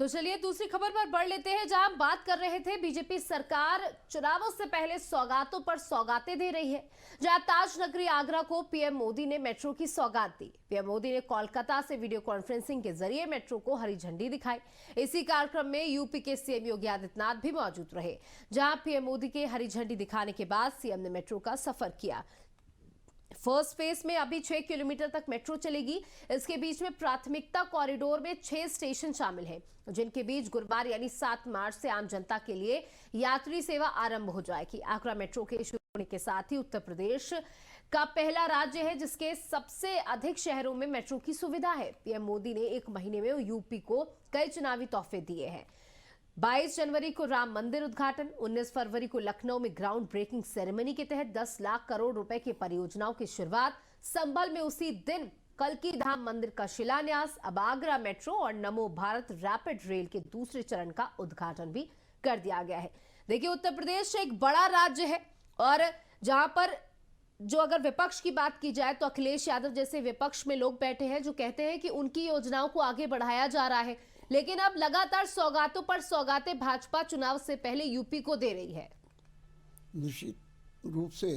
तो चलिए दूसरी खबर पर बढ़ लेते हैं, जहां हम बात कर रहे थे बीजेपी सरकार चुनावों से पहले सौगातों पर सौगातें दे रही है। जहां ताज नगरी आगरा को पीएम मोदी ने मेट्रो की सौगात दी। पीएम मोदी ने कोलकाता से वीडियो कॉन्फ्रेंसिंग के जरिए मेट्रो को हरी झंडी दिखाई। इसी कार्यक्रम में यूपी के सीएम योगी आदित्यनाथ भी मौजूद रहे। जहां पीएम मोदी के हरी झंडी दिखाने के बाद सीएम ने मेट्रो का सफर किया। फर्स्ट फेज में अभी 6 किलोमीटर तक मेट्रो चलेगी। इसके बीच में प्राथमिकता कॉरिडोर में 6 स्टेशन शामिल हैं, जिनके बीच गुरुवार यानी 7 मार्च से आम जनता के लिए यात्री सेवा आरंभ हो जाएगी। आगरा मेट्रो के शुरू होने के साथ ही उत्तर प्रदेश का पहला राज्य है जिसके सबसे अधिक शहरों में मेट्रो की सुविधा है। पीएम मोदी ने 1 महीने में यूपी को कई चुनावी तोहफे दिए हैं। 22 जनवरी को राम मंदिर उद्घाटन, 19 फरवरी को लखनऊ में ग्राउंड ब्रेकिंग सेरेमनी के तहत 10 लाख करोड़ रुपए की परियोजनाओं की शुरुआत, संभल में उसी दिन कल्की धाम मंदिर का शिलान्यास। अब आगरा मेट्रो और नमो भारत रैपिड रेल के दूसरे चरण का उद्घाटन भी कर दिया गया है। देखिए, उत्तर प्रदेश एक बड़ा राज्य है और जहां पर जो अगर विपक्ष की बात की जाए तो अखिलेश यादव जैसे विपक्ष में लोग बैठे हैं जो कहते हैं कि उनकी योजनाओं को आगे बढ़ाया जा रहा है, लेकिन अब लगातार सौगातों पर सौगातें भाजपा चुनाव से पहले यूपी को दे रही है। निश्चित रूप से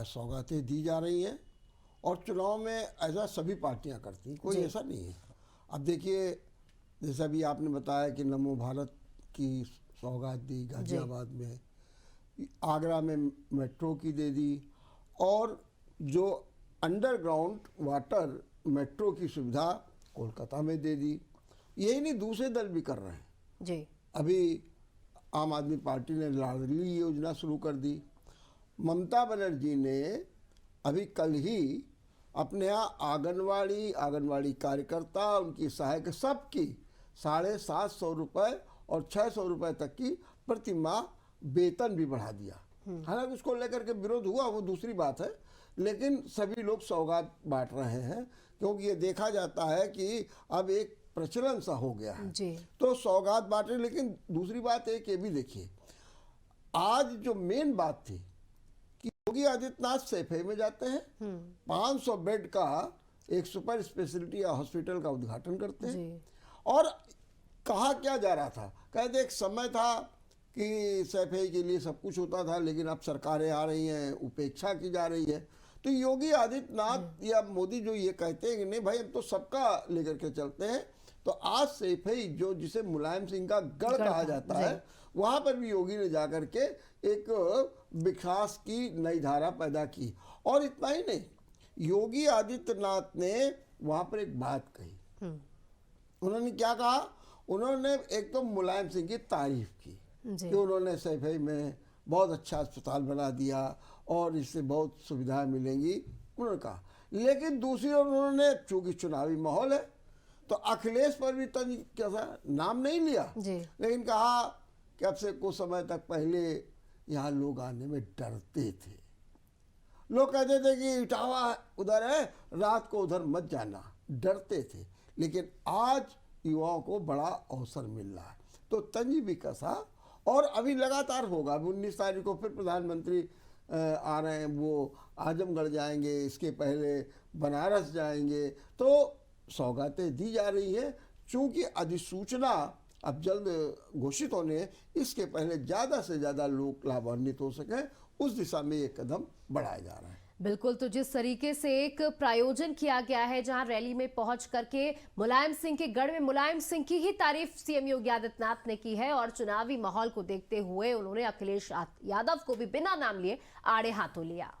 सौगातें दी जा रही हैं और चुनाव में ऐसा सभी पार्टियां करती हैं, कोई ऐसा नहीं है। अब देखिए, जैसा भी आपने बताया कि नमो भारत की सौगात दी गाजियाबाद में, आगरा में मेट्रो की दे दी और जो अंडरग्राउंड वाटर मेट्रो की सुविधा कोलकाता में दे दी। यही नहीं, दूसरे दल भी कर रहे हैं जी। अभी आम आदमी पार्टी ने लाडली योजना शुरू कर दी। ममता बनर्जी ने अभी कल ही अपने यहाँ आंगनवाड़ी कार्यकर्ता, उनकी सहायक, सबकी 750 रुपये और 600 रुपये तक की प्रति माह वेतन भी बढ़ा दिया। हालांकि उसको लेकर के विरोध हुआ, वो दूसरी बात है, लेकिन सभी लोग सौगात बांट रहे हैं क्योंकि ये देखा जाता है कि अब एक प्रचलन सा हो गया है जी। तो सौगात बांटे। लेकिन दूसरी बात एक ये भी देखिए, आज जो मेन बात थी कि योगी आदित्यनाथ सैफई में जाते हैं, 500 बेड का एक सुपर स्पेशलिटी हॉस्पिटल का उद्घाटन करते हैं। और कहा क्या जा रहा था, कहते एक समय था कि सैफई के लिए सब कुछ होता था, लेकिन अब सरकारें आ रही हैं, उपेक्षा की जा रही है। तो योगी आदित्यनाथ या मोदी जो ये कहते हैं कि नहीं भाई हम तो सबका लेकर के चलते हैं, तो आज सैफई जो जिसे मुलायम सिंह का गढ़ कहा जाता है, वहां पर भी योगी ने जाकर के एक विकास की नई धारा पैदा की। और इतना ही नहीं, योगी आदित्यनाथ ने वहां पर एक बात कही। उन्होंने क्या कहा, उन्होंने एक तो मुलायम सिंह की तारीफ की कि उन्होंने सैफई में बहुत अच्छा अस्पताल बना दिया और इससे बहुत सुविधाएं मिलेंगी, उन्होंने कहा। लेकिन दूसरी ओर उन्होंने, चूंकि चुनावी माहौल है तो अखिलेश पर भी तो कैसा नाम नहीं लिया, लेकिन कहा कि अब से कुछ समय तक पहले यहाँ लोग आने में डरते थे। लोग कहते थे कि इटावा उधर है, रात को उधर मत जाना, डरते थे। लेकिन आज युवाओं को बड़ा अवसर मिल रहा है, तो तंज भी कसा और अभी लगातार होगा। अभी 19 तारीख को फिर प्रधानमंत्री आ रहे हैं, वो आजमगढ़ जाएंगे, इसके पहले बनारस जाएंगे, तो सौगातें दी जा रही है। चूंकि अधिसूचना अब जल्द घोषित होने हैं, इसके पहले ज़्यादा से ज़्यादा लोग लाभान्वित हो सकें, उस दिशा में ये कदम बढ़ाया जा रहा है। बिल्कुल, तो जिस तरीके से एक प्रायोजन किया गया है जहां रैली में पहुंच करके मुलायम सिंह के गढ़ में मुलायम सिंह की ही तारीफ सीएम योगी आदित्यनाथ ने की है और चुनावी माहौल को देखते हुए उन्होंने अखिलेश यादव को भी बिना नाम लिए आड़े हाथों लिया।